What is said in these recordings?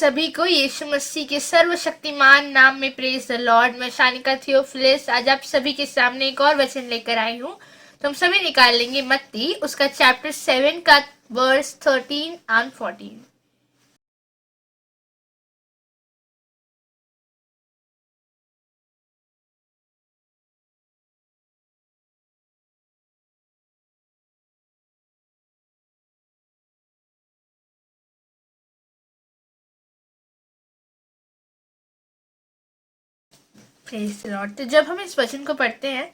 सभी को यीशु मसीह के सर्वशक्तिमान नाम में प्रेज द लॉर्ड। मैं शानिका थियोफिलिस आज आप सभी के सामने एक और वचन लेकर आई हूँ। तो हम सभी निकाल लेंगे मत्ती उसका चैप्टर 7 का verse 13 and 14। Praise the lord. तो जब हम इस वचन को पढ़ते हैं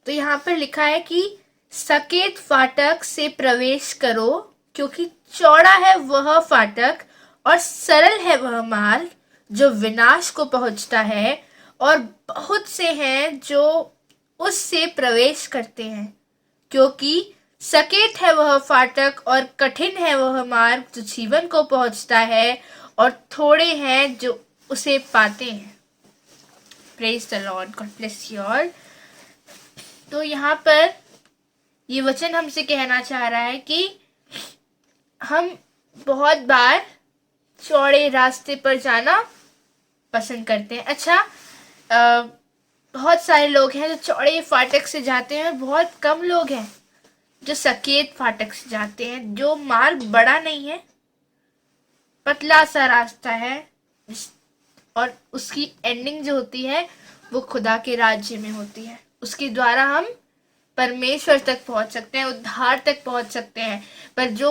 तो यहाँ पर लिखा है कि सकेत फाटक से प्रवेश करो, क्योंकि चौड़ा है वह फाटक और सरल है वह मार्ग जो विनाश को पहुंचता है, और बहुत से हैं जो उससे प्रवेश करते हैं। क्योंकि सकेत है वह फाटक और कठिन है वह मार्ग जो जीवन को पहुंचता है, और थोड़े हैं जो उसे पाते हैं। Praise the Lord, God bless you all. तो यहाँ पर ये वचन हमसे कहना चाह रहा है कि हम बहुत बार चौड़े रास्ते पर जाना पसंद करते हैं। अच्छा, बहुत सारे लोग हैं जो चौड़े फाटक से जाते हैं, और बहुत कम लोग हैं जो सकेत फाटक से जाते हैं, जो मार्ग बड़ा नहीं है, पतला सा रास्ता है, और उसकी एंडिंग जो होती है वो खुदा के राज्य में होती है। उसके द्वारा हम परमेश्वर तक पहुंच सकते हैं, उद्धार तक पहुंच सकते हैं। पर जो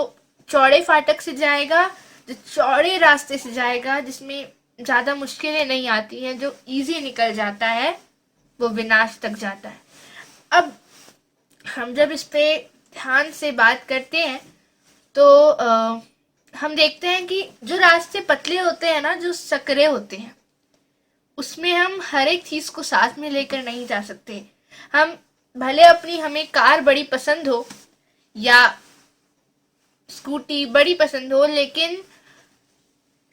चौड़े फाटक से जाएगा, जो चौड़े रास्ते से जाएगा, जिसमें ज्यादा मुश्किलें नहीं आती हैं, जो इजी निकल जाता है, वो विनाश तक जाता है। अब हम जब इस पे ध्यान से बात करते हैं तो हम देखते हैं कि जो रास्ते पतले होते हैं ना, जो सकरे होते हैं, उसमें हम हर एक चीज को साथ में लेकर नहीं जा सकते। हम भले हमें कार बड़ी पसंद हो या स्कूटी बड़ी पसंद हो, लेकिन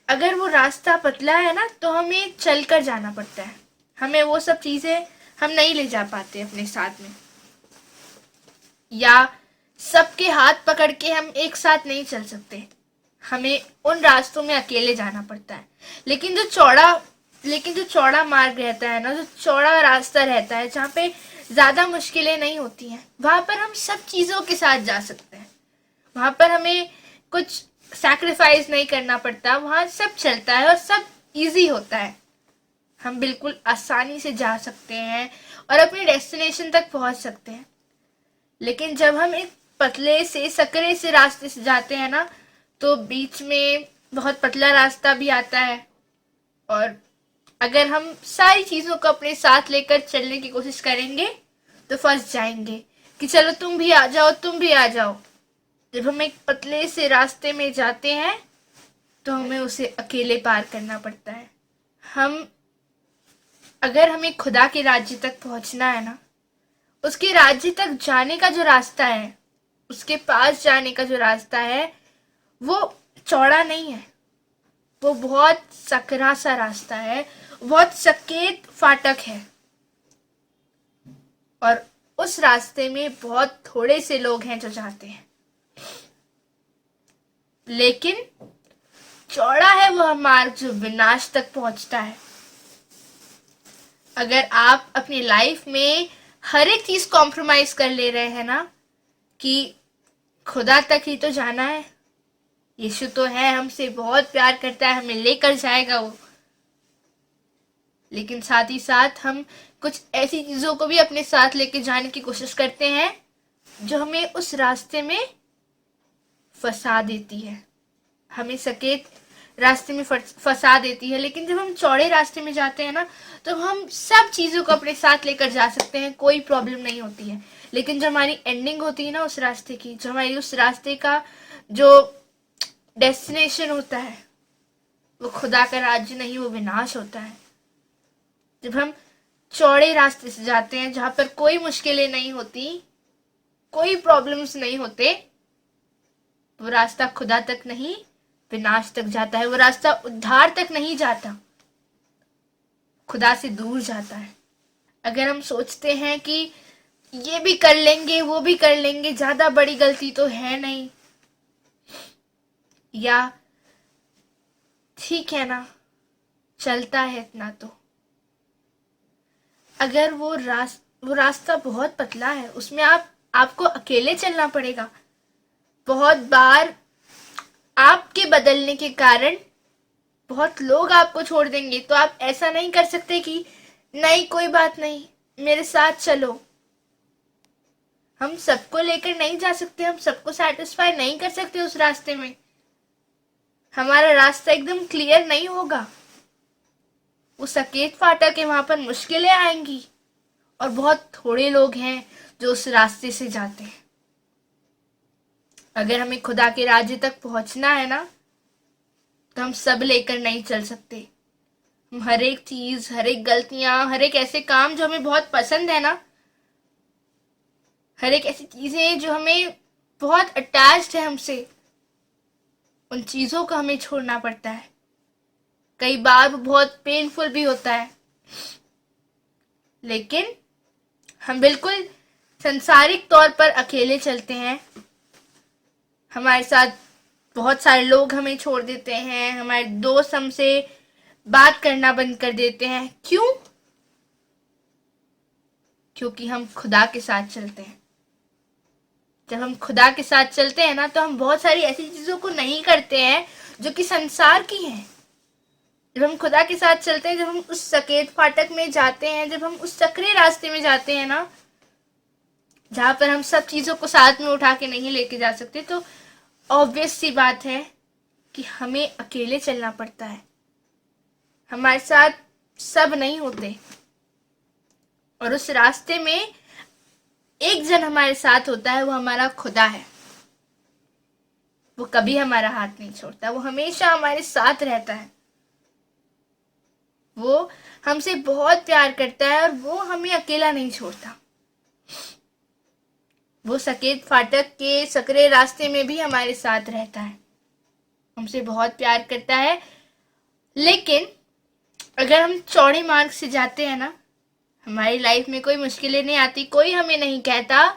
अगर वो रास्ता पतला है ना, तो हमें चलकर जाना पड़ता है। हमें वो सब चीजें हम नहीं ले जा पाते अपने साथ में, या सबके हाथ पकड़ के हम एक साथ नहीं चल सकते। हमें उन रास्तों में अकेले जाना पड़ता है। लेकिन जो चौड़ा मार्ग रहता है ना, जो चौड़ा रास्ता रहता है, जहाँ पे ज्यादा मुश्किलें नहीं होती हैं, वहां पर हम सब चीजों के साथ जा सकते हैं। वहां पर हमें कुछ सैक्रिफाइस नहीं करना पड़ता, वहां सब चलता है और सब इजी होता है। हम बिल्कुल आसानी से जा सकते हैं और अपने डेस्टिनेशन तक पहुंच सकते हैं। लेकिन जब हम एक पतले से सकरे से रास्ते से जाते हैं ना, तो बीच में बहुत पतला रास्ता भी आता है, और अगर हम सारी चीजों को अपने साथ लेकर चलने की कोशिश करेंगे तो फंस जाएंगे कि चलो तुम भी आ जाओ, तुम भी आ जाओ। जब हम एक पतले से रास्ते में जाते हैं तो हमें उसे अकेले पार करना पड़ता है। अगर हमें खुदा के राज्य तक पहुंचना है ना, उसके राज्य तक जाने का जो रास्ता है, उसके पास जाने का जो रास्ता है, वो चौड़ा नहीं है, वो बहुत सकरा सा रास्ता है, बहुत सकेत फाटक है, और उस रास्ते में बहुत थोड़े से लोग हैं जो जाते हैं। लेकिन चौड़ा है वह मार्ग जो विनाश तक पहुंचता है। अगर आप अपनी लाइफ में हर एक चीज कॉम्प्रोमाइज कर ले रहे हैं ना, कि खुदा तक ही तो जाना है, यीशु तो है, हमसे बहुत प्यार करता है, हमें लेकर जाएगा वो, लेकिन साथ ही साथ हम कुछ ऐसी चीजों को भी अपने साथ लेके जाने की कोशिश करते हैं जो हमें उस रास्ते में फंसा देती है, हमें सकेत रास्ते में फंसा देती है। लेकिन जब हम चौड़े रास्ते में जाते हैं ना, तो हम सब चीजों को अपने साथ लेकर जा सकते हैं, कोई प्रॉब्लम नहीं होती है। लेकिन जो हमारी एंडिंग होती है ना उस रास्ते की, जो हमारी उस रास्ते का जो डेस्टिनेशन होता है, वो खुदा का राज्य नहीं, वो विनाश होता है। जब हम चौड़े रास्ते से जाते हैं, जहां पर कोई मुश्किलें नहीं होती, कोई प्रॉब्लम्स नहीं होते, वो रास्ता खुदा तक नहीं, विनाश तक जाता है। वो रास्ता उद्धार तक नहीं जाता, खुदा से दूर जाता है। अगर हम सोचते हैं कि ये भी कर लेंगे, वो भी कर लेंगे, ज्यादा बड़ी गलती तो है नहीं, या ठीक है ना, चलता है इतना तो। अगर वो रास्ता बहुत पतला है, उसमें आपको अकेले चलना पड़ेगा। बहुत बार आपके बदलने के कारण बहुत लोग आपको छोड़ देंगे, तो आप ऐसा नहीं कर सकते कि नहीं कोई बात नहीं, मेरे साथ चलो। हम सबको लेकर नहीं जा सकते, हम सबको सेटिस्फाई नहीं कर सकते उस रास्ते में। हमारा रास्ता एकदम क्लियर नहीं होगा। वो सकेत फाटक है, वहां पर मुश्किलें आएंगी, और बहुत थोड़े लोग हैं जो उस रास्ते से जाते हैं। अगर हमें खुदा के राज्य तक पहुंचना है ना, तो हम सब लेकर नहीं चल सकते। हम हर एक चीज, हर एक गलतियां, हर एक ऐसे काम जो हमें बहुत पसंद है ना, हर एक ऐसी चीजें जो हमें बहुत अटैच्ड है हमसे, उन चीजों को हमें छोड़ना पड़ता है। कई बार वो बहुत पेनफुल भी होता है, लेकिन हम बिल्कुल संसारिक तौर पर अकेले चलते हैं। हमारे साथ बहुत सारे लोग हमें छोड़ देते हैं, हमारे दोस्त हमसे बात करना बंद कर देते हैं। क्यों? क्योंकि हम खुदा के साथ चलते हैं। जब हम खुदा के साथ चलते हैं ना, तो हम बहुत सारी ऐसी चीजों को नहीं करते हैं जो कि संसार की हैं। जब हम खुदा के साथ चलते हैं, जब हम उस सकेत फाटक में जाते हैं, जब हम उस सकरे रास्ते में जाते हैं ना, जहां पर हम सब चीजों को साथ में उठा के नहीं लेके जा सकते, तो ऑब्वियस सी बात है कि हमें अकेले चलना पड़ता है। हमारे साथ सब नहीं होते, और उस रास्ते में एक जन हमारे साथ होता है, वो हमारा खुदा है। वो कभी हमारा हाथ नहीं छोड़ता, वो हमेशा हमारे साथ रहता है। वो हमसे बहुत प्यार करता है, और वो हमें अकेला नहीं छोड़ता। वो सकेत फाटक के सकरे रास्ते में भी हमारे साथ रहता है, हमसे बहुत प्यार करता है। लेकिन अगर हम चौड़े मार्ग से जाते हैं ना, हमारी लाइफ में कोई मुश्किलें नहीं आती, कोई हमें नहीं कहता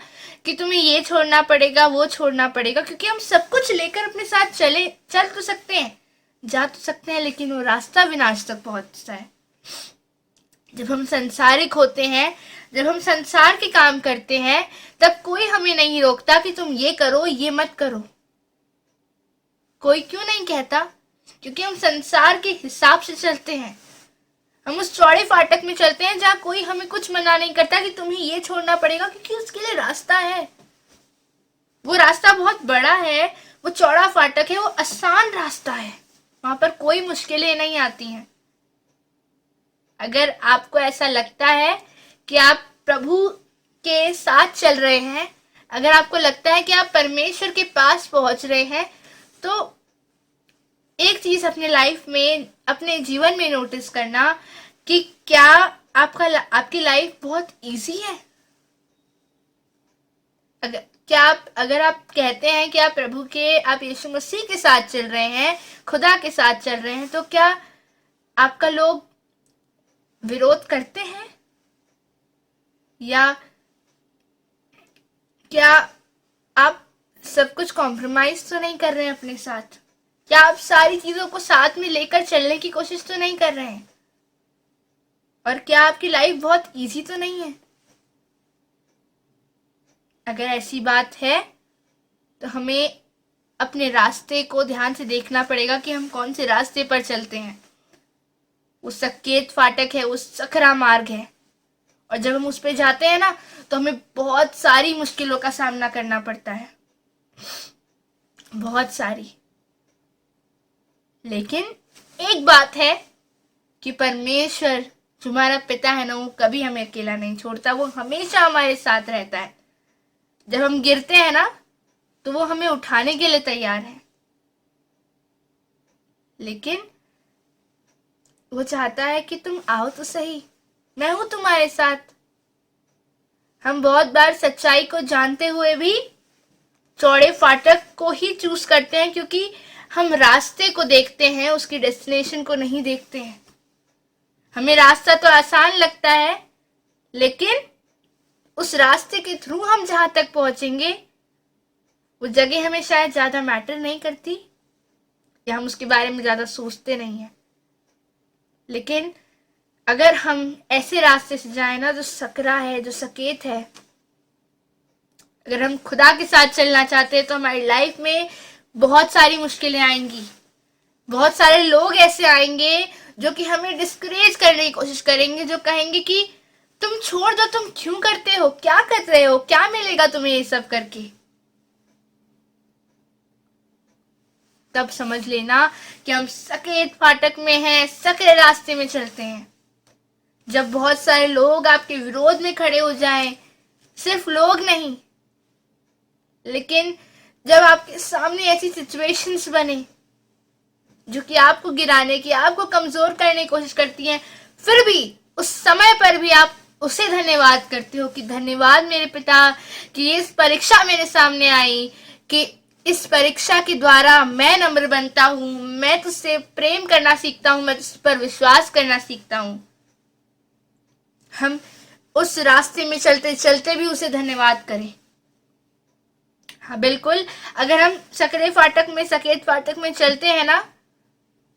कि तुम्हें ये छोड़ना पड़ेगा, वो छोड़ना पड़ेगा, क्योंकि हम सब कुछ लेकर अपने साथ चल तो सकते हैं, जा तो सकते हैं, लेकिन वो रास्ता विनाश तक पहुंचता है। जब हम संसारिक होते हैं, जब हम संसार के काम करते हैं, तब कोई हमें नहीं रोकता कि तुम ये करो, ये मत करो। कोई क्यों नहीं कहता? क्योंकि हम संसार के हिसाब से चलते हैं। हम उस चौड़े फाटक में चलते हैं जहाँ कोई हमें कुछ मना नहीं करता कि तुम्हें ये छोड़ना पड़ेगा, क्योंकि उसके लिए रास्ता है। वो रास्ता बहुत बड़ा है, वो चौड़ा फाटक है, वो आसान रास्ता है, वहां पर कोई मुश्किलें नहीं आती हैं। अगर आपको ऐसा लगता है कि आप प्रभु के साथ चल रहे हैं, अगर आपको लगता है कि आप परमेश्वर के पास पहुंच रहे हैं, तो एक चीज अपने लाइफ में, अपने जीवन में नोटिस करना कि क्या आपकी लाइफ बहुत इजी है। अगर आप कहते हैं कि आप प्रभु के, आप यीशु मसीह के साथ चल रहे हैं, खुदा के साथ चल रहे हैं, तो क्या आपका लोग विरोध करते हैं? या क्या आप सब कुछ कॉम्प्रोमाइज तो नहीं कर रहे हैं अपने साथ? क्या आप सारी चीजों को साथ में लेकर चलने की कोशिश तो नहीं कर रहे हैं? और क्या आपकी लाइफ बहुत इजी तो नहीं है? अगर ऐसी बात है, तो हमें अपने रास्ते को ध्यान से देखना पड़ेगा कि हम कौन से रास्ते पर चलते हैं। वो सकेत फाटक है, वो सकरा मार्ग है, और जब हम उस पर जाते हैं ना, तो हमें बहुत सारी मुश्किलों का सामना करना पड़ता है, बहुत सारी। लेकिन एक बात है कि परमेश्वर जो हमारा पिता है ना, वो कभी हमें अकेला नहीं छोड़ता, वो हमेशा हमारे साथ रहता है। जब हम गिरते हैं ना, तो वो हमें उठाने के लिए तैयार है। लेकिन वो चाहता है कि तुम आओ तो सही, मैं हूं तुम्हारे साथ। हम बहुत बार सच्चाई को जानते हुए भी चौड़े फाटक को ही चूज करते हैं, क्योंकि हम रास्ते को देखते हैं, उसकी डेस्टिनेशन को नहीं देखते हैं। हमें रास्ता तो आसान लगता है, लेकिन उस रास्ते के थ्रू हम जहां तक पहुंचेंगे, वो जगह हमें शायद ज्यादा मैटर नहीं करती। या हम उसके बारे में ज़्यादा सोचते नहीं हैं। लेकिन अगर हम ऐसे रास्ते से जाए ना जो सकरा है, जो सकेत है, अगर हम खुदा के साथ चलना चाहते हैं तो हमारी लाइफ में बहुत सारी मुश्किलें आएंगी। बहुत सारे लोग ऐसे आएंगे जो कि हमें डिस्करेज करने की कोशिश करेंगे, जो कहेंगे कि तुम छोड़ दो, तुम क्यों करते हो, क्या कर रहे हो, क्या मिलेगा तुम्हें ये सब करके। तब समझ लेना कि हम सकेत फाटक में हैं, सकरे रास्ते में चलते हैं। जब बहुत सारे लोग आपके विरोध में खड़े हो जाएं, सिर्फ लोग नहीं, लेकिन जब आपके सामने ऐसी सिचुएशंस बने जो कि आपको गिराने की, आपको कमजोर करने की कोशिश करती हैं, फिर भी उस समय पर भी आप उसे धन्यवाद करते हो कि धन्यवाद मेरे पिता कि इस परीक्षा मेरे सामने आई, कि इस परीक्षा के द्वारा मैं नम्र बनता हूं, मैं तुझसे प्रेम करना सीखता हूं, मैं तुझ पर विश्वास करना सीखता हूं। हम उस रास्ते में चलते चलते भी उसे धन्यवाद करें। हाँ बिल्कुल, अगर हम सकरे फाटक में, सकेत फाटक में चलते हैं ना,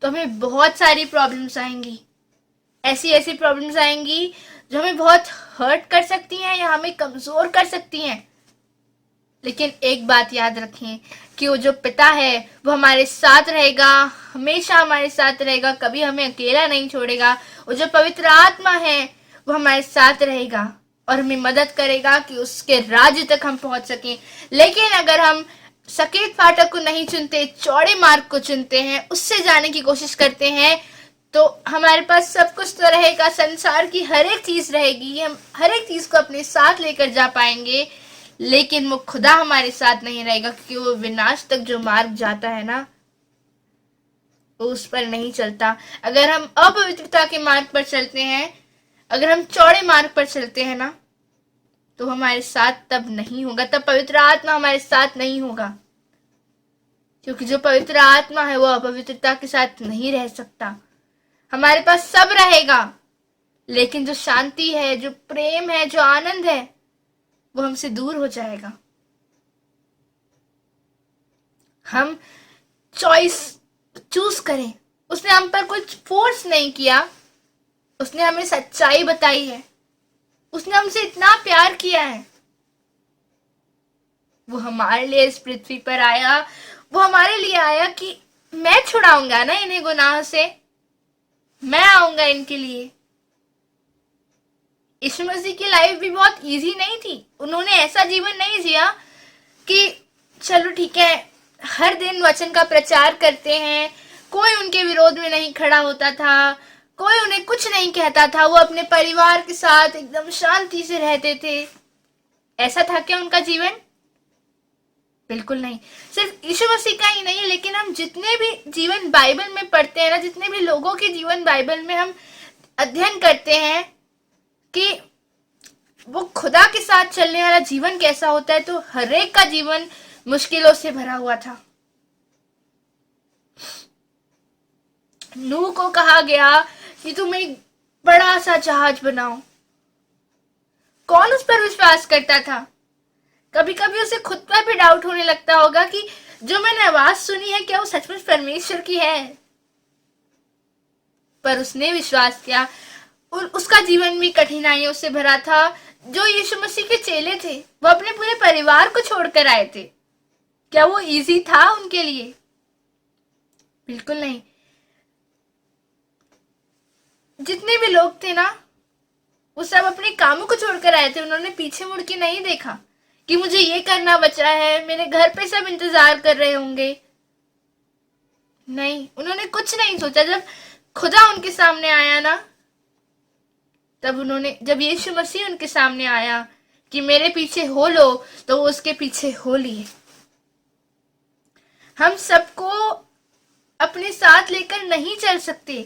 तो हमें बहुत सारी प्रॉब्लम्स आएंगी। ऐसी ऐसी प्रॉब्लम्स आएंगी जो हमें बहुत हर्ट कर सकती हैं या हमें कमजोर कर सकती हैं। लेकिन एक बात याद रखें कि वो जो पिता है वो हमारे साथ रहेगा, हमेशा हमारे साथ रहेगा, कभी हमें अकेला नहीं छोड़ेगा। वो जो पवित्र आत्मा है वो हमारे साथ रहेगा और हमें मदद करेगा कि उसके राज्य तक हम पहुंच सकें। लेकिन अगर हम सकेत फाटक को नहीं चुनते, चौड़े मार्ग को चुनते हैं, उससे जाने की कोशिश करते हैं, तो हमारे पास सब कुछ तो रहेगा, संसार की हर एक चीज रहेगी, हम हर एक चीज को अपने साथ लेकर जा पाएंगे, लेकिन वो खुदा हमारे साथ नहीं रहेगा, क्योंकि वो विनाश तक जो मार्ग जाता है ना, वो उस पर नहीं चलता। अगर हम अपवित्रता के मार्ग पर चलते हैं, अगर हम चौड़े मार्ग पर चलते हैं ना, तो हमारे साथ तब नहीं होगा, तब पवित्र आत्मा हमारे साथ नहीं होगा, क्योंकि जो पवित्र आत्मा है वो अपवित्रता के साथ नहीं रह सकता। हमारे पास सब रहेगा, लेकिन जो शांति है, जो प्रेम है, जो आनंद है, वो हमसे दूर हो जाएगा। हम चॉइस चूज करें। उसने हम पर कुछ फोर्स नहीं किया, उसने हमें सच्चाई बताई है, उसने हमसे इतना प्यार किया है, वो हमारे लिए इस पृथ्वी पर आया, वो हमारे लिए आया कि मैं छुड़ाऊंगा ना इन्हें गुनाह से, मैं आऊंगा इनके लिए। यीशु मसीह की लाइफ भी बहुत इजी नहीं थी। उन्होंने ऐसा जीवन नहीं जिया कि चलो ठीक है हर दिन वचन का प्रचार करते हैं, कोई उनके विरोध में नहीं खड़ा होता था, कोई उन्हें कुछ नहीं कहता था, वो अपने परिवार के साथ एकदम शांति से रहते थे। ऐसा था क्या उनका जीवन? बिल्कुल नहीं। सिर्फ यीशु मसीह का ही नहीं, लेकिन हम जितने भी जीवन बाइबल में पढ़ते हैं ना, जितने भी लोगों के जीवन बाइबल में हम अध्ययन करते हैं कि वो खुदा के साथ चलने वाला जीवन कैसा होता है, तो हर एक का जीवन मुश्किलों से भरा हुआ था। नूह को कहा गया कि तुम एक बड़ा सा जहाज बनाओ। कौन उस पर विश्वास करता था? कभी कभी उसे खुद पर भी डाउट होने लगता होगा कि जो मैंने आवाज सुनी है क्या वो सचमुच परमेश्वर की है? पर उसने विश्वास किया। उसका जीवन भी कठिनाइयों से भरा था। जो यीशु मसीह के चेले थे वो अपने पूरे परिवार को छोड़कर आए थे। क्या वो इजी था उनके लिए? बिल्कुल नहीं। जितने भी लोग थे ना, वो सब अपने कामों को छोड़कर आए थे। उन्होंने पीछे मुड़ के नहीं देखा कि मुझे ये करना बचा है, मेरे घर पे सब इंतजार कर रहे होंगे। नहीं, उन्होंने कुछ नहीं सोचा। जब खुदा उनके सामने आया ना, तब उन्होंने, जब यीशु मसीह उनके सामने आया कि मेरे पीछे हो लो, तो वो उसके पीछे हो लिए। हम सबको अपने साथ लेकर नहीं चल सकते।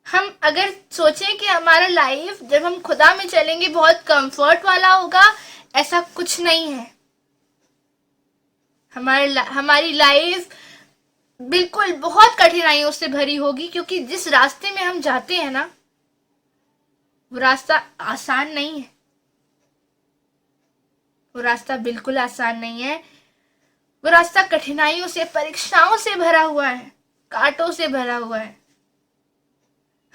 हम अगर सोचें कि हमारा लाइफ जब हम खुदा में चलेंगे बहुत कंफर्ट वाला होगा, ऐसा कुछ नहीं है। हमारी लाइफ बिल्कुल बहुत कठिनाइयों से भरी होगी, क्योंकि जिस रास्ते में हम जाते हैं ना, वो रास्ता आसान नहीं है। वो रास्ता बिल्कुल आसान नहीं है। वो रास्ता कठिनाइयों से, परीक्षाओं से भरा हुआ है। कांटों से भरा हुआ है।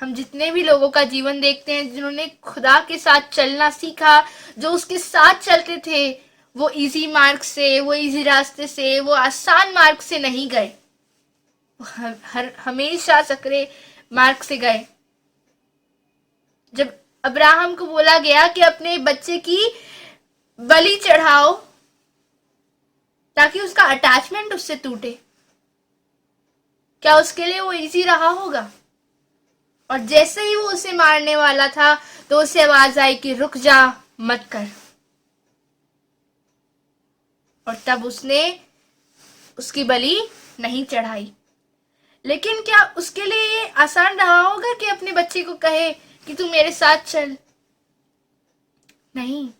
हम जितने भी लोगों का जीवन देखते हैं जिन्होंने खुदा के साथ चलना सीखा, जो उसके साथ चलते थे, वो इजी मार्ग से, वो इजी रास्ते से, वो आसान मार्ग से नहीं गए, हमेशा सकरे मार्ग से गए। जब अब्राहम को बोला गया कि अपने बच्चे की बलि चढ़ाओ ताकि उसका अटैचमेंट उससे टूटे, क्या उसके लिए वो इजी रहा होगा? और जैसे ही वो उसे मारने वाला था तो उसे आवाज आई कि रुक जा, मत कर। और तब उसने उसकी बलि नहीं चढ़ाई। लेकिन क्या उसके लिए ये आसान रहा होगा कि अपने बच्चे को कहे कि तू मेरे साथ चल? नहीं।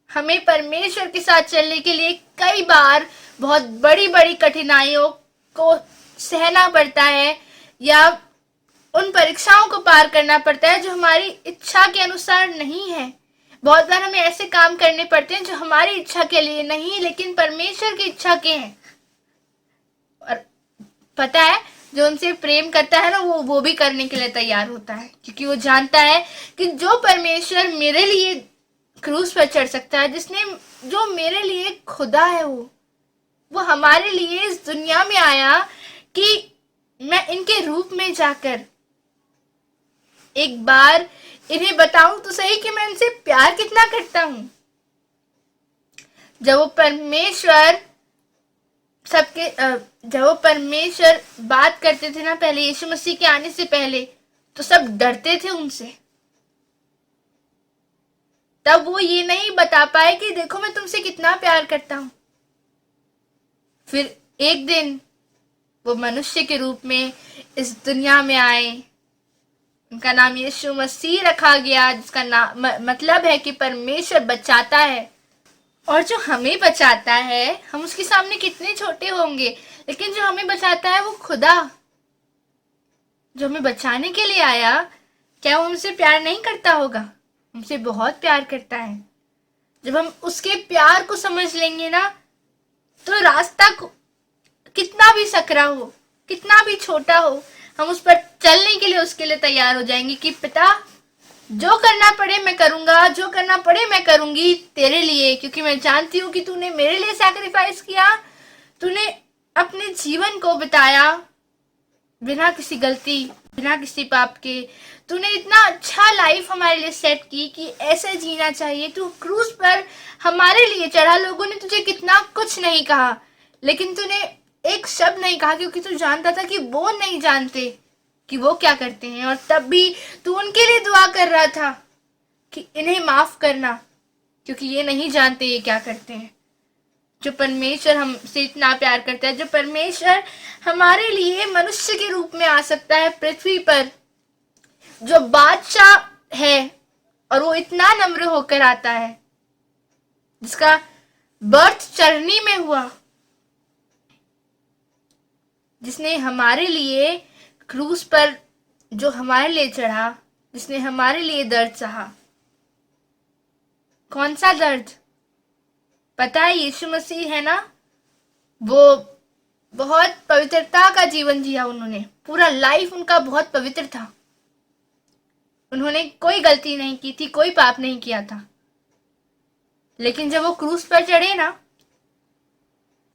हमें परमेश्वर के साथ चलने के लिए कई बार बहुत बड़ी बड़ी कठिनाइयों को सहना पड़ता है, या उन परीक्षाओं को पार करना पड़ता है जो हमारी इच्छा के अनुसार नहीं है। बहुत बार हमें ऐसे काम करने पड़ते हैं जो हमारी इच्छा के लिए नहीं, लेकिन परमेश्वर की इच्छा के हैं। और पता है, जो उनसे प्रेम करता है ना, वो भी करने के लिए तैयार होता है, क्योंकि वो जानता है कि जो परमेश्वर मेरे लिए क्रूस पर चढ़ सकता है, जो मेरे लिए खुदा है, वो हमारे लिए इस दुनिया में आया कि मैं इनके रूप में जाकर एक बार इन्हें बताऊं तो सही कि मैं इनसे प्यार कितना करता हूं। जब वो परमेश्वर बात करते थे ना पहले, यीशु मसीह के आने से पहले, तो सब डरते थे उनसे। तब वो ये नहीं बता पाए कि देखो मैं तुमसे कितना प्यार करता हूं। फिर एक दिन वो मनुष्य के रूप में इस दुनिया में आए, उनका नाम यीशु मसीह रखा गया, जिसका नाम मतलब है कि परमेश्वर बचाता है। और जो हमें बचाता है, हम उसके सामने कितने छोटे होंगे, लेकिन जो हमें बचाता है वो खुदा, जो हमें बचाने के लिए आया, क्या वो हमसे प्यार नहीं करता होगा? हमसे बहुत प्यार करता है। जब हम उसके प्यार को समझ लेंगे ना, तो रास्ता कितना भी सकरा हो, कितना भी छोटा हो, हम उस पर चलने के लिए उसके लिए तैयार हो जाएंगे कि पिता, जो करना पड़े मैं करूंगा, जो करना पड़े मैं करूंगी तेरे लिए, क्योंकि मैं जानती हूँ कि तूने मेरे लिए सैक्रिफाइस किया, तूने अपने जीवन को बिताया बिना किसी गलती, बिना किसी पाप के। तूने इतना अच्छा लाइफ हमारे लिए सेट की कि ऐसे जीना चाहिए। तू क्रूस पर हमारे लिए चढ़ा। लोगों ने तुझे कितना कुछ नहीं कहा, लेकिन तूने एक शब्द नहीं कहा, क्योंकि तू जानता था कि वो नहीं जानते कि वो क्या करते हैं। और तब भी तू उनके लिए दुआ कर रहा था कि इन्हें माफ करना, क्योंकि ये नहीं जानते ये क्या करते हैं। जो परमेश्वर हमसे इतना प्यार करता है, जो परमेश्वर हमारे लिए मनुष्य के रूप में आ सकता है पृथ्वी पर, जो बादशाह है, और वो इतना नम्र होकर आता है, जिसका बर्थ चरनी में हुआ, जिसने हमारे लिए क्रूस पर जो हमारे लिए चढ़ा, जिसने हमारे लिए दर्द सहा। कौन सा दर्द? पता है, यीशु मसीह है ना, वो बहुत पवित्रता का जीवन जिया उन्होंने। पूरा लाइफ उनका बहुत पवित्र था। उन्होंने कोई गलती नहीं की थी, कोई पाप नहीं किया था। लेकिन जब वो क्रूस पर चढ़े ना,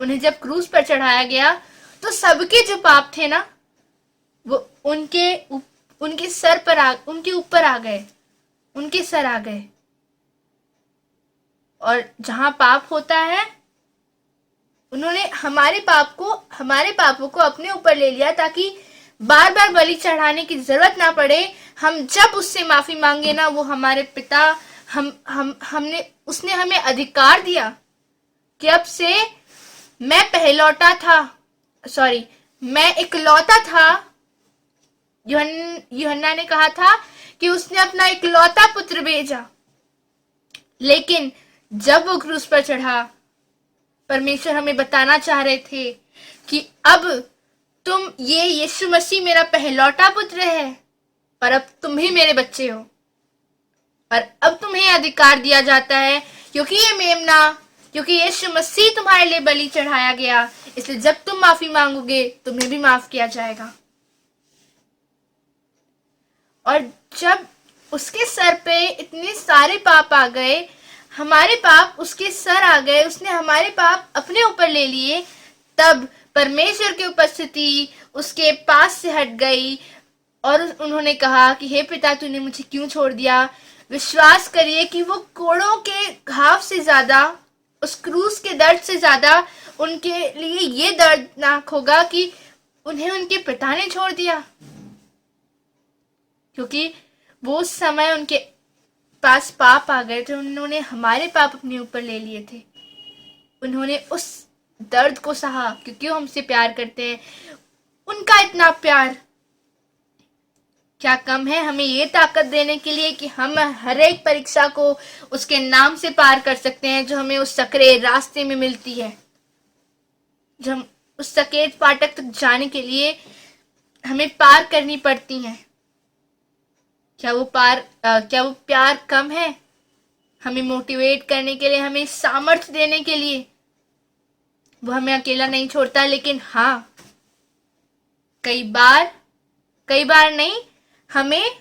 उन्हें जब क्रूस पर चढ़ाया गया, तो सबके जो पाप थे ना, वो उनके सर पर उनके ऊपर आ गए, उनके सर आ गए। और जहां पाप होता है, उन्होंने हमारे पापों को अपने ऊपर ले लिया, ताकि बार बार बलि चढ़ाने की जरूरत ना पड़े। हम जब उससे माफी मांगे ना, वो हमारे पिता, उसने हमें अधिकार दिया कि अब से मैं इकलौता था। यूहन्ना ने कहा था कि उसने अपना इकलौता पुत्र भेजा। लेकिन जब वो क्रूस पर चढ़ा, परमेश्वर हमें बताना चाह रहे थे कि अब ये यीशु मसीह मेरा पहलौटा पुत्र है, और अब तुम ही मेरे बच्चे हो, और अब तुम्हें अधिकार दिया जाता है, क्योंकि ये मेमना क्योंकि यीशु मसीह तुम्हारे लिए बलि चढ़ाया गया, इसलिए जब तुम माफी मांगोगे तुम्हें भी माफ किया जाएगा। और जब उसके सर पे इतने सारे पाप आ गए, हमारे पाप उसके सर आ गए, उसने हमारे पाप अपने ऊपर ले लिए, तब परमेश्वर की उपस्थिति उसके पास से हट गई और उन्होंने कहा कि हे पिता, तूने मुझे क्यों छोड़ दिया। विश्वास करिए कि वो कोड़ों के घाव से ज्यादा, उस क्रूस के दर्द से ज्यादा उनके लिए ये दर्दनाक होगा कि उन्हें उनके पिता ने छोड़ दिया, क्योंकि वो उस समय उनके पास पाप आ गए थे, उन्होंने हमारे पाप अपने ऊपर ले लिए थे। उन्होंने उस दर्द को सहा क्योंकि वो हमसे प्यार करते हैं। उनका इतना प्यार क्या कम है हमें ये ताकत देने के लिए कि हम हर एक परीक्षा को उसके नाम से पार कर सकते हैं, जो हमें उस सकरे रास्ते में मिलती है। जो हम उस सकेत फाटक तक जाने के लिए हमें पार करनी पड़ती हैं। क्या वो प्यार कम है हमें मोटिवेट करने के लिए, हमें सामर्थ्य देने के लिए? वो हमें अकेला नहीं छोड़ता, लेकिन हाँ, कई बार नहीं, हमें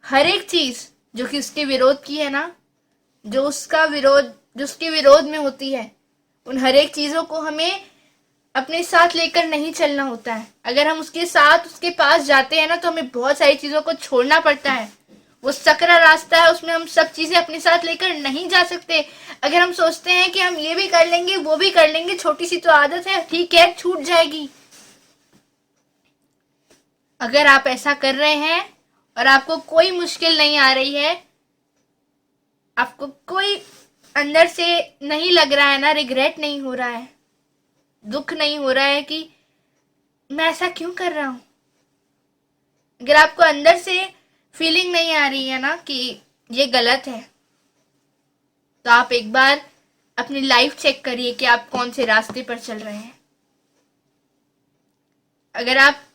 हर एक चीज जो कि उसके विरोध की है ना, जो उसके विरोध में होती है, उन हर एक चीजों को हमें अपने साथ लेकर नहीं चलना होता है। अगर हम उसके साथ उसके पास जाते हैं ना, तो हमें बहुत सारी चीजों को छोड़ना पड़ता है। वो सकरा रास्ता है, उसमें हम सब चीजें अपने साथ लेकर नहीं जा सकते। अगर हम सोचते हैं कि हम ये भी कर लेंगे वो भी कर लेंगे, छोटी सी तो आदत है, ठीक है, छूट जाएगी। अगर आप ऐसा कर रहे हैं और आपको कोई मुश्किल नहीं आ रही है, आपको कोई अंदर से नहीं लग रहा है ना, रिग्रेट नहीं हो रहा है, दुख नहीं हो रहा है कि मैं ऐसा क्यों कर रहा हूं, अगर आपको अंदर से फीलिंग नहीं आ रही है ना कि ये गलत है, तो आप एक बार अपनी लाइफ चेक करिए कि आप कौन से रास्ते पर चल रहे हैं। अगर आप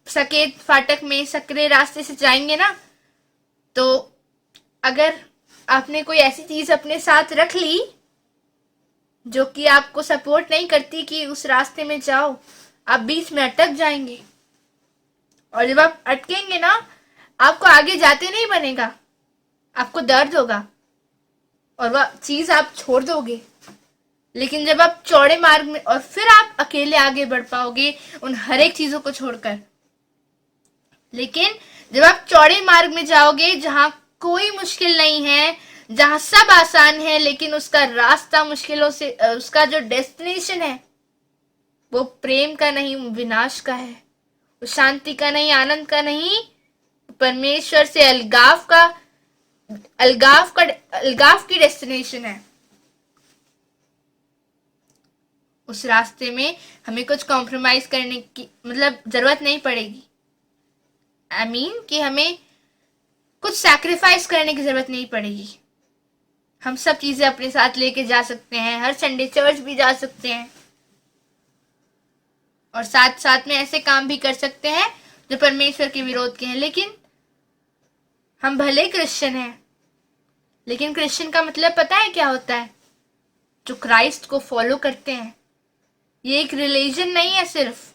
सकेत फाटक में सकरे रास्ते से जाएंगे ना, तो अगर आपने कोई ऐसी चीज अपने साथ रख ली जो कि आपको सपोर्ट नहीं करती कि उस रास्ते में जाओ, आप बीच में अटक जाएंगे। और जब आप अटकेंगे ना, आपको आगे जाते नहीं बनेगा, आपको दर्द होगा और वह चीज आप छोड़ दोगे। लेकिन जब आप चौड़े मार्ग में, और फिर आप अकेले आगे बढ़ पाओगे उन हर एक चीजों को छोड़कर। लेकिन जब आप चौड़े मार्ग में जाओगे, जहां कोई मुश्किल नहीं है, जहां सब आसान है, लेकिन उसका रास्ता मुश्किलों से, उसका जो डेस्टिनेशन है वो प्रेम का नहीं, विनाश का है, वो शांति का नहीं, आनंद का नहीं, परमेश्वर से अलगाव की डेस्टिनेशन है। उस रास्ते में हमें कुछ कॉम्प्रोमाइज करने की जरूरत नहीं पड़ेगी। कि हमें कुछ सैक्रिफाइस करने की जरूरत नहीं पड़ेगी। हम सब चीजें अपने साथ लेके जा सकते हैं, हर संडे चर्च भी जा सकते हैं, और साथ साथ में ऐसे काम भी कर सकते हैं जो परमेश्वर के विरोध के हैं। लेकिन हम भले क्रिश्चियन हैं, लेकिन क्रिश्चियन का मतलब पता है क्या होता है? जो क्राइस्ट को फॉलो करते हैं। ये एक रिलीजन नहीं है सिर्फ।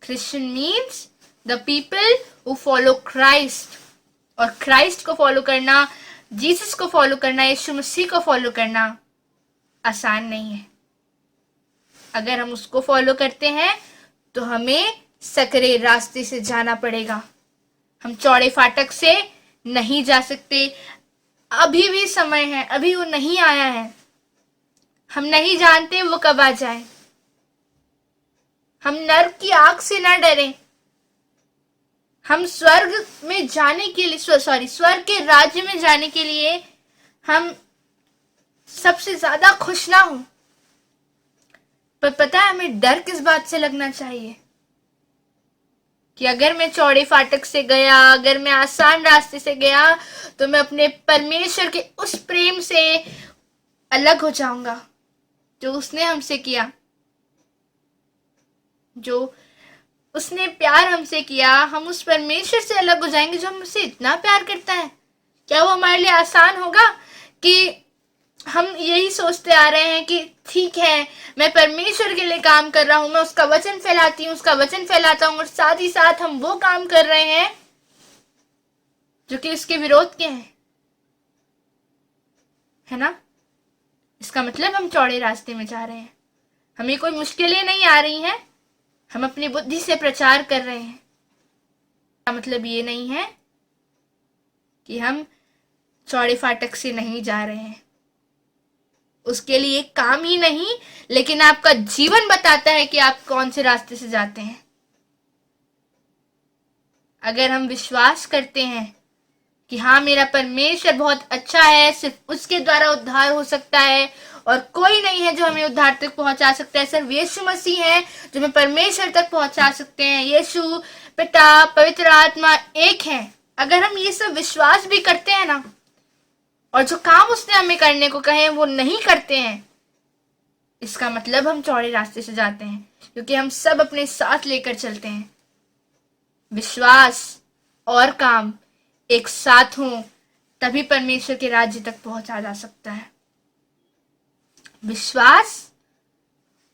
Christian means the people who follow Christ. और क्राइस्ट को फॉलो करना, जीसस को फॉलो करना, यीशु मसीह को फॉलो करना आसान नहीं है। अगर हम उसको फॉलो करते हैं तो हमें सकरे रास्ते से जाना पड़ेगा। हम चौड़े फाटक से नहीं जा सकते। अभी भी समय है, अभी वो नहीं आया है। हम नहीं जानते वो कब आ जाए। हम नर्क की आग से ना डरें। हम स्वर्ग में जाने के लिए, स्वर्ग के राज्य में जाने के लिए हम सबसे ज्यादा खुश ना हो। पर पता है हमें डर किस बात से लगना चाहिए? कि अगर मैं चौड़े फाटक से गया, अगर मैं आसान रास्ते से गया, तो मैं अपने परमेश्वर के उस प्रेम से अलग हो जाऊंगा जो उसने हमसे किया, जो उसने प्यार हमसे किया। हम उस परमेश्वर से अलग हो जाएंगे जो हमसे इतना प्यार करता है। क्या वो हमारे लिए आसान होगा? कि हम यही सोचते आ रहे हैं कि ठीक है, मैं परमेश्वर के लिए काम कर रहा हूं, मैं उसका वचन फैलाती हूँ, उसका वचन फैलाता हूँ, और साथ ही साथ हम वो काम कर रहे हैं जो कि उसके विरोध के हैं, है ना। इसका मतलब हम चौड़े रास्ते में जा रहे हैं, हमें कोई मुश्किलें नहीं आ रही हैं, हम अपनी बुद्धि से प्रचार कर रहे हैं। इसका मतलब ये नहीं है कि हम चौड़े फाटक से नहीं जा रहे हैं, उसके लिए काम ही नहीं, लेकिन आपका जीवन बताता है कि आप कौन से रास्ते से जाते हैं। अगर हम विश्वास करते हैं कि हाँ, मेरा परमेश्वर बहुत अच्छा है, सिर्फ उसके द्वारा उद्धार हो सकता है और कोई नहीं है जो हमें उद्धार तक पहुंचा सकता है, सिर्फ यीशु मसीह है जो हमें परमेश्वर तक पहुंचा सकते हैं। यीशु, पिता, पवित्र आत्मा एक है। अगर हम ये सब विश्वास भी करते हैं ना, और जो काम उसने हमें करने को कहे वो नहीं करते हैं, इसका मतलब हम चौड़े रास्ते से जाते हैं, क्योंकि हम सब अपने साथ लेकर चलते हैं। विश्वास और काम एक साथ हो तभी परमेश्वर के राज्य तक पहुंचा जा सकता है। विश्वास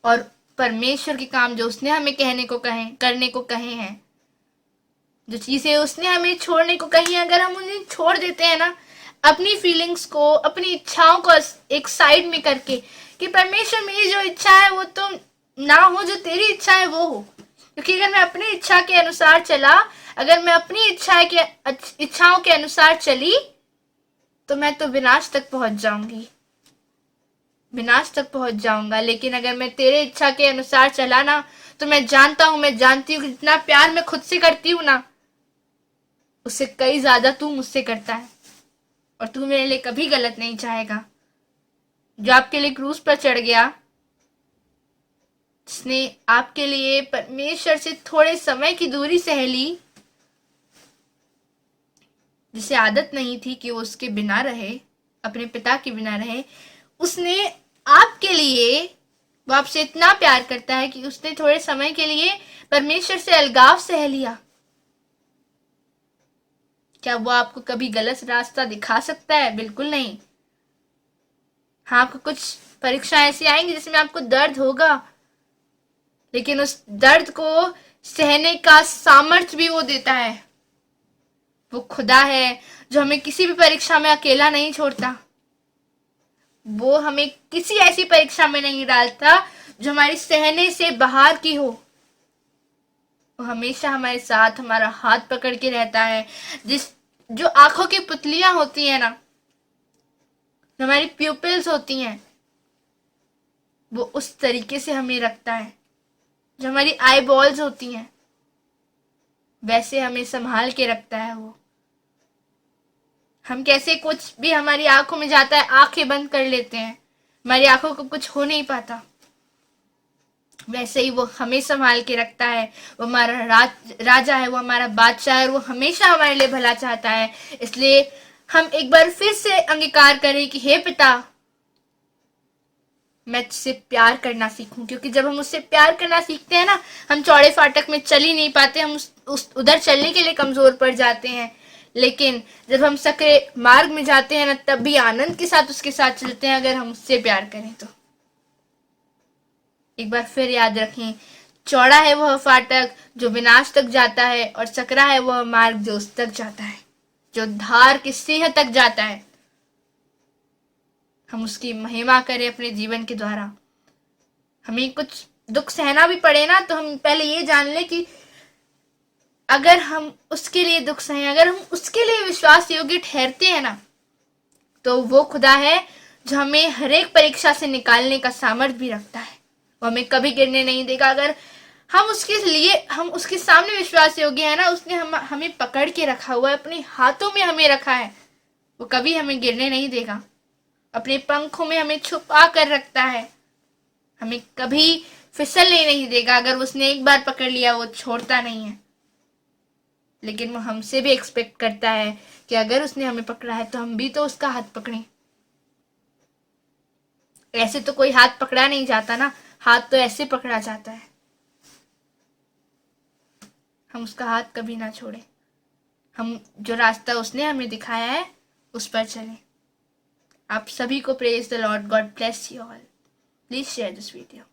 और परमेश्वर के काम जो उसने हमें कहने को कहे, करने को कहे हैं, जो चीजें उसने हमें छोड़ने को कही है, अगर हम उन्हें छोड़ देते हैं ना, अपनी फीलिंग्स को, अपनी इच्छाओं को एक साइड में करके कि परमेश्वर मेरी जो इच्छा है वो तो ना हो, जो तेरी इच्छा है वो हो। क्योंकि अगर मैं अपनी इच्छा के अनुसार चला, अगर मैं अपनी इच्छाओं के अनुसार चली, तो मैं तो विनाश तक पहुंच जाऊंगी, विनाश तक पहुंच जाऊंगा। लेकिन अगर मैं तेरे इच्छा के अनुसार चला ना, तो मैं जानती हूँ कि जितना प्यार मैं खुद से करती हूँ ना, उससे कई ज्यादा तू मुझसे करता है, और तू मेरे लिए कभी गलत नहीं चाहेगा। जो आपके लिए क्रूस पर चढ़ गया, जिसने आपके लिए परमेश्वर से थोड़े समय की दूरी सह ली, जिसे आदत नहीं थी कि वो उसके बिना रहे, अपने पिता के बिना रहे, उसने आपके लिए, वो आपसे इतना प्यार करता है कि उसने थोड़े समय के लिए परमेश्वर से अलगाव सह लिया। क्या वो आपको कभी गलत रास्ता दिखा सकता है? बिल्कुल नहीं। हाँ, आपको कुछ परीक्षा ऐसी आएंगी जिसमें आपको दर्द होगा, लेकिन उस दर्द को सहने का सामर्थ्य भी वो देता है। वो खुदा है जो हमें किसी भी परीक्षा में अकेला नहीं छोड़ता। वो हमें किसी ऐसी परीक्षा में नहीं डालता जो हमारी सहने से बाहर की हो। वो हमेशा हमारे साथ, हमारा हाथ पकड़ के रहता है। जो आंखों की पुतलियां होती है ना, जो हमारी प्यूपिल्स होती हैं, वो उस तरीके से हमें रखता है। जो हमारी आई बॉल्स होती हैं, वैसे हमें संभाल के रखता है वो। हम कैसे कुछ भी हमारी आंखों में जाता है, आंखें बंद कर लेते हैं, हमारी आंखों को कुछ हो नहीं पाता, वैसे ही वो हमें संभाल के रखता है। वो हमारा राजा है, वो हमारा बादशाह है, वो हमेशा हमारे लिए भला चाहता है। इसलिए हम एक बार फिर से अंगीकार करें कि हे पिता, मैं तुझसे प्यार करना सीखूं। क्योंकि जब हम उससे प्यार करना सीखते हैं ना, हम चौड़े फाटक में चल ही नहीं पाते, हम उधर चलने के लिए कमजोर पड़ जाते हैं। लेकिन जब हम सकरे मार्ग में जाते हैं ना, तब भी आनंद के साथ उसके साथ चलते हैं, अगर हम उससे प्यार करें तो। एक बार फिर याद रखें, चौड़ा है वह फाटक जो विनाश तक जाता है, और सकरा है वह मार्ग जो उस तक जाता है, जो धार के सिंह तक जाता है। हम उसकी महिमा करें अपने जीवन के द्वारा। हमें कुछ दुख सहना भी पड़े ना, तो हम पहले ये जान ले कि अगर हम उसके लिए दुख सहें, अगर हम उसके लिए विश्वास योग्य ठहरते हैं ना, तो वो खुदा है जो हमें हर एक परीक्षा से निकालने का सामर्थ्य भी रखता है। वो हमें कभी गिरने नहीं देगा। अगर हम उसके सामने विश्वास योग्य है ना, उसने हमें पकड़ के रखा हुआ है, अपने हाथों में हमें रखा है, वो कभी हमें गिरने नहीं देगा। अपने पंखों में हमें छुपा कर रखता है, हमें कभी फिसलने नहीं देगा। अगर उसने एक बार पकड़ लिया, वो छोड़ता नहीं है। लेकिन वो हमसे भी एक्सपेक्ट करता है कि अगर उसने हमें पकड़ा है तो हम भी तो उसका हाथ पकड़ें। ऐसे तो कोई हाथ पकड़ा नहीं जाता ना, हाथ तो ऐसे पकड़ा जाता है। हम उसका हाथ कभी ना छोड़े, हम जो रास्ता उसने हमें दिखाया है उस पर चलें। आप सभी को praise the Lord, God bless you all, please share this video.